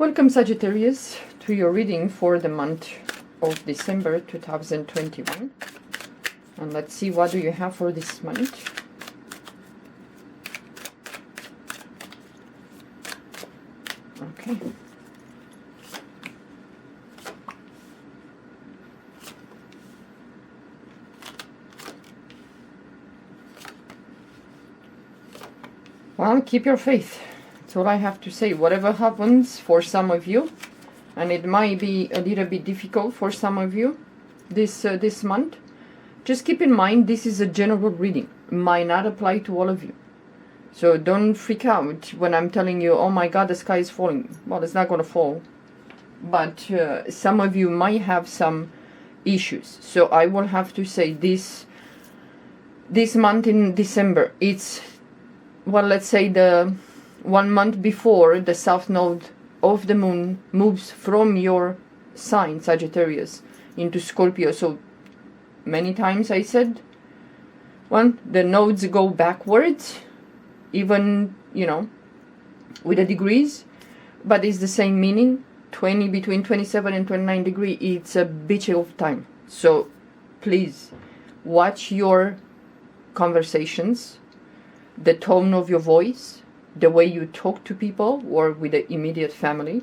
Welcome, Sagittarius, to your reading for the month of December 2021. And let's see, what do you have for this month? Okay. Well, keep your faith. That's all I have to say. Whatever happens for some of you, and it might be a little bit difficult for some of you this month, just keep in mind this is a general reading. It might not apply to all of you. So don't freak out when I'm telling you, oh my God, the sky is falling. Well, it's not going to fall. But some of you might have some issues. So I will have to say this month in December, it's, well, let's say the 1 month before the south node of the moon moves from your sign, Sagittarius, into Scorpio. So many times I said, well, the nodes go backwards, even, you know, with the degrees, but it's the same meaning. Between 27 and 29 degrees, it's a bitch of time. So please watch your conversations, the tone of your voice, the way you talk to people or with the immediate family,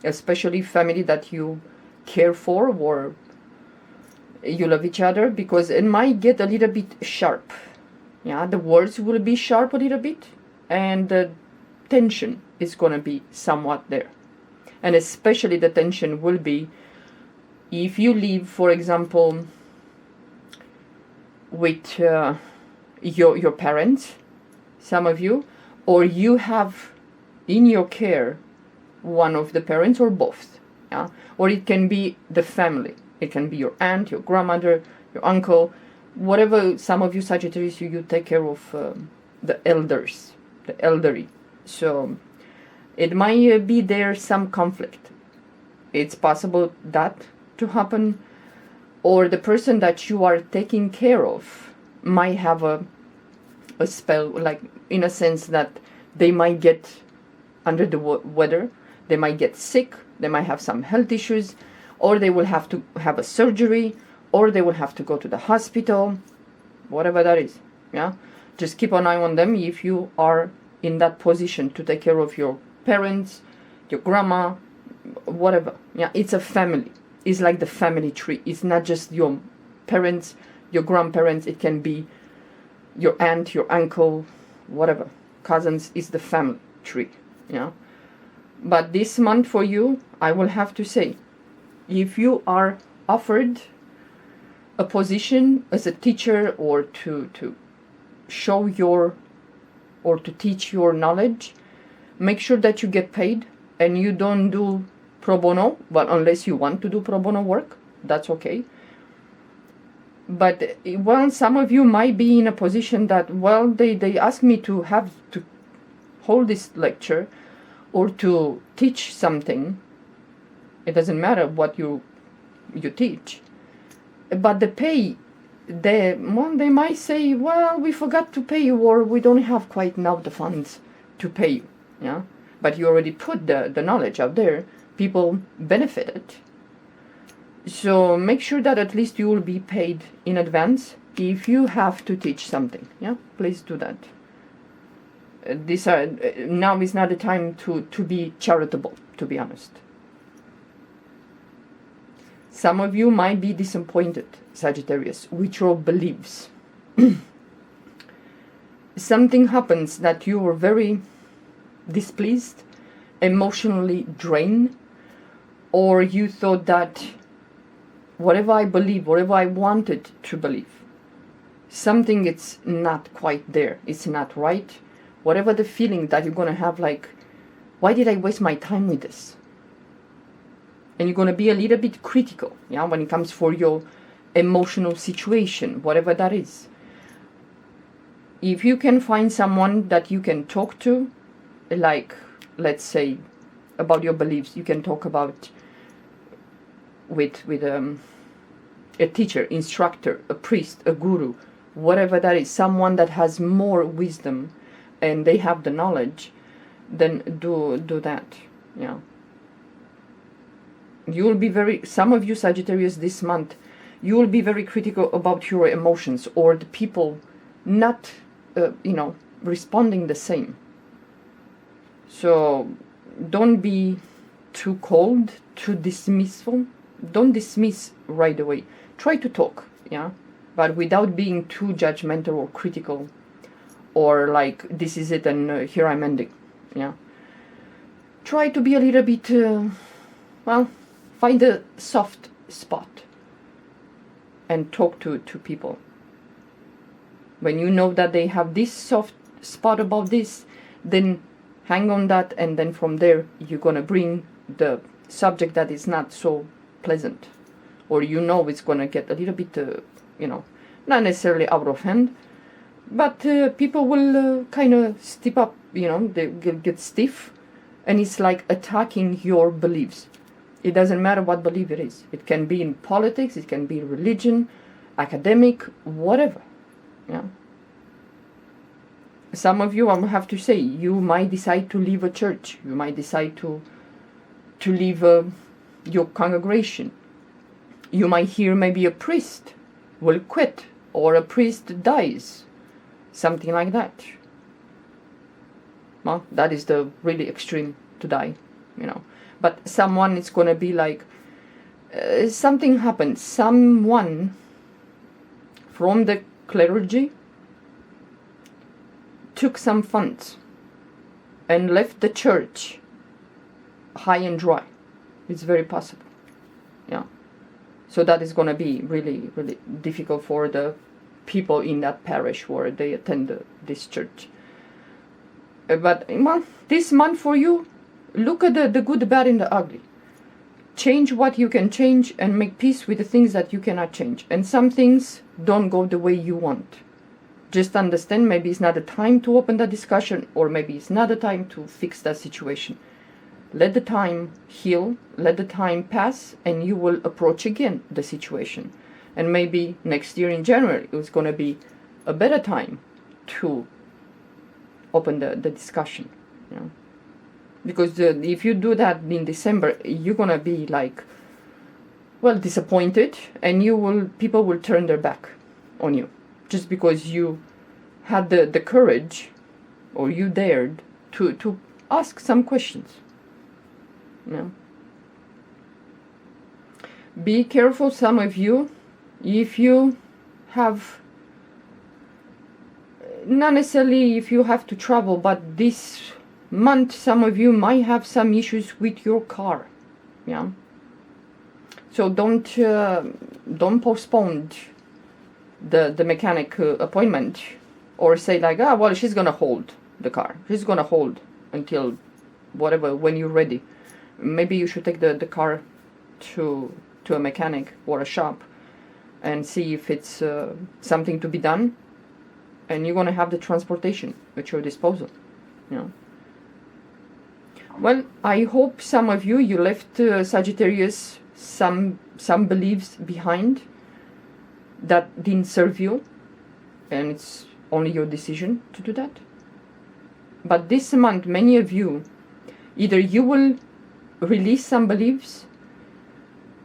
especially family that you care for or you love each other, because it might get a little bit sharp. Yeah, the words will be sharp a little bit, and the tension is going to be somewhat there. And especially the tension will be if you live, for example, with your parents, some of you, or you have in your care one of the parents or both. Yeah? Or it can be the family. It can be your aunt, your grandmother, your uncle, whatever. Some of you Sagittarius, you take care of the elders, the elderly. So it might be there some conflict. It's possible that to happen, or the person that you are taking care of might have a spell, like in a sense that they might get under the weather, they might get sick, they might have some health issues, or they will have to have a surgery, or they will have to go to the hospital, whatever that is. Yeah, just keep an eye on them if you are in that position to take care of your parents, your grandma, whatever. Yeah, it's a family. It's like the family tree. It's not just your parents, your grandparents. It can be your aunt, your uncle, whatever. Cousins is the family tree. Yeah. But this month for you, I will have to say, if you are offered a position as a teacher, or to show your, or to teach your knowledge, make sure that you get paid, and you don't do pro bono. Well, unless you want to do pro bono work, that's okay. But, well, some of you might be in a position that, well, they ask me to have to hold this lecture or to teach something. It doesn't matter what you teach. But the pay, they might say, well, we forgot to pay you, or we don't have quite now the funds to pay you. Yeah? But you already put the knowledge out there. People benefited. So make sure that at least you will be paid in advance if you have to teach something. Yeah, please do that. Now is not the time to be charitable, to be honest. Some of you might be disappointed, Sagittarius, with your beliefs. Something happens that you are very displeased, emotionally drained, or you thought that whatever I believe, whatever I wanted to believe, something it's not quite there. It's not right. Whatever the feeling that you're going to have, like, why did I waste my time with this? And you're going to be a little bit critical, yeah, when it comes for your emotional situation, whatever that is. If you can find someone that you can talk to, like, let's say, about your beliefs, you can talk about with a teacher, instructor, a priest, a guru, whatever that is, someone that has more wisdom and they have the knowledge, then do that. Yeah. You will be some of you Sagittarius this month, you will be very critical about your emotions or the people not, responding the same. So don't be too cold, too dismissal. Don't dismiss right away. Try to talk, yeah, but without being too judgmental or critical, or like this is it and here I'm ending, yeah. Try to be a little bit, find a soft spot and talk to people. When you know that they have this soft spot about this, then hang on that, and then from there you're gonna bring the subject that is not so pleasant, or it's gonna get a little bit, not necessarily out of hand, but people will kind of step up, they get stiff, and it's like attacking your beliefs. It doesn't matter what belief it is. It can be in politics, it can be in religion, academic, whatever. Yeah. Some of you, I have to say, you might decide to leave a church. You might decide to leave your congregation. You might hear maybe a priest will quit, or a priest dies. Something like that. Well, that is the really extreme to die, But someone is going to be like, something happened. Someone from the clergy took some funds and left the church high and dry. It's very possible. Yeah. So that is going to be really, really difficult for the people in that parish where they attend this church. But this month for you, look at the good, the bad, and the ugly. Change what you can change and make peace with the things that you cannot change. And some things don't go the way you want. Just understand, maybe it's not the time to open that discussion, or maybe it's not the time to fix that situation. Let the time heal, let the time pass, and you will approach again the situation. And maybe next year in January, it's going to be a better time to open the discussion. Because if you do that in December, you're going to be like, disappointed, and people will turn their back on you. Just because you had the courage, or you dared to ask some questions. Be careful, some of you, if you have, not necessarily if you have to travel, but this month some of you might have some issues with your car. Yeah. So don't postpone the mechanic appointment, or say like, she's gonna hold the car. She's gonna hold until whatever, when you're ready. Maybe you should take the car to a mechanic or a shop and see if it's something to be done, and you're gonna have the transportation at your disposal. Well, I hope some of you left Sagittarius some beliefs behind that didn't serve you, and it's only your decision to do that. But this month, many of you, either you will release some beliefs,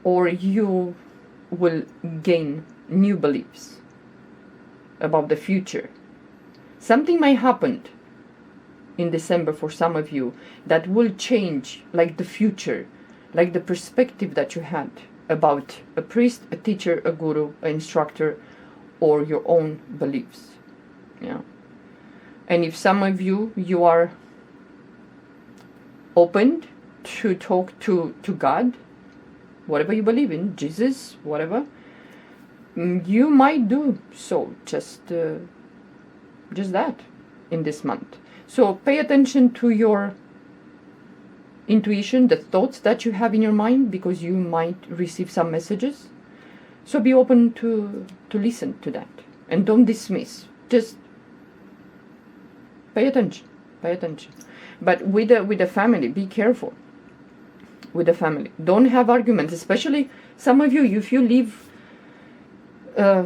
or you will gain new beliefs about the future. Something might happen in December for some of you that will change, like the future, like the perspective that you had about a priest, a teacher, a guru, an instructor, or your own beliefs. Yeah. And if some of you are opened to talk to God, whatever you believe in, Jesus, whatever, you might do so, just that in this month. So pay attention to your intuition, the thoughts that you have in your mind, because you might receive some messages. So be open to listen to that, and don't dismiss. Just pay attention. But with the family, be careful. With the family, don't have arguments. Especially some of you, if you live,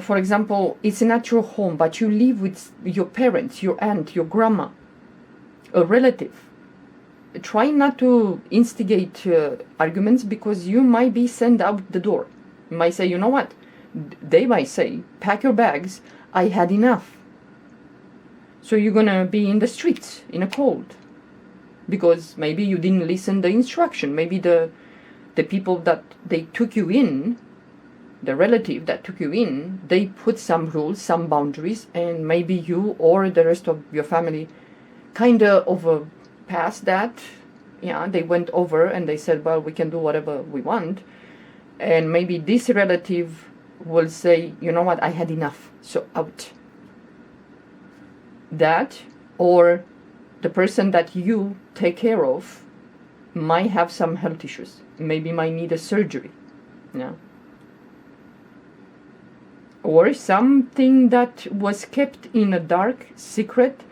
for example, it's not your home, but you live with your parents, your aunt, your grandma, a relative. try not to instigate arguments, because you might be sent out the door. You might say, you know what? They might say, pack your bags, I had enough. So you're gonna be in the streets in a cold, because maybe you didn't listen the instruction. Maybe the people that they took you in, the relative that took you in, they put some rules, some boundaries, and maybe you or the rest of your family kind of overpassed that. Yeah, they went over and they said, well, we can do whatever we want. And maybe this relative will say, you know what, I had enough, so out. That, or the person that you take care of might have some health issues, maybe might need a surgery. Yeah. Or something that was kept in a dark secret,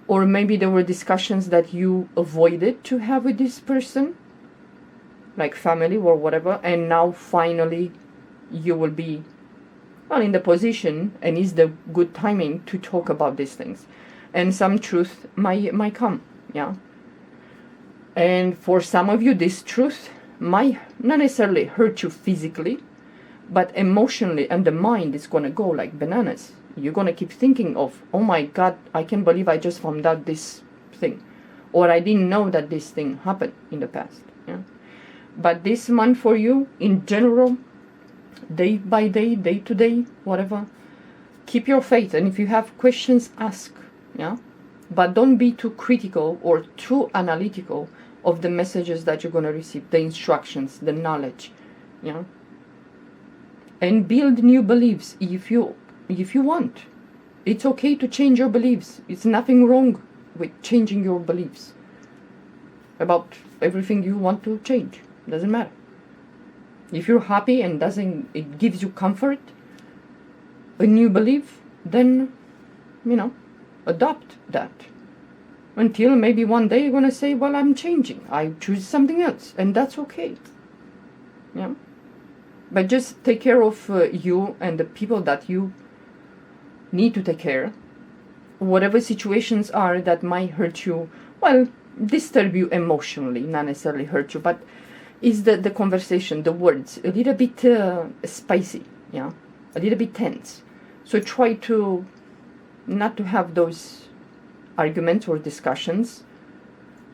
or maybe there were discussions that you avoided to have with this person, like family or whatever, and now finally you will be, well, in the position, and is the good timing to talk about these things, and some truth might come. Yeah. And for some of you, this truth might not necessarily hurt you physically, but emotionally, and the mind is going to go like bananas. You're going to keep thinking of, oh my God, I can't believe I just found out this thing, or I didn't know that this thing happened in the past. Yeah. But this month for you, in general, day by day, day to day, whatever, keep your faith. And if you have questions, ask. Yeah. But don't be too critical or too analytical of the messages that you're going to receive, the instructions, the knowledge. Yeah. And build new beliefs if you want. It's okay to change your beliefs. It's nothing wrong with changing your beliefs about everything you want to change. Doesn't matter. If you're happy and it gives you comfort, a new belief, then, adopt that. Until maybe one day you're going to say, well, I'm changing. I choose something else. And that's okay. Yeah. But just take care of you and the people that you need to take care. Whatever situations are that might hurt you, well, disturb you emotionally, not necessarily hurt you, but is the conversation, the words, a little bit spicy, yeah, a little bit tense. So try to not to have those arguments or discussions,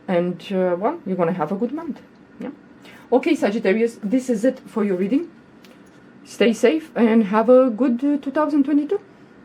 and well, you're going to have a good month. Yeah. Okay, Sagittarius, this is it for your reading. Stay safe and have a good 2022.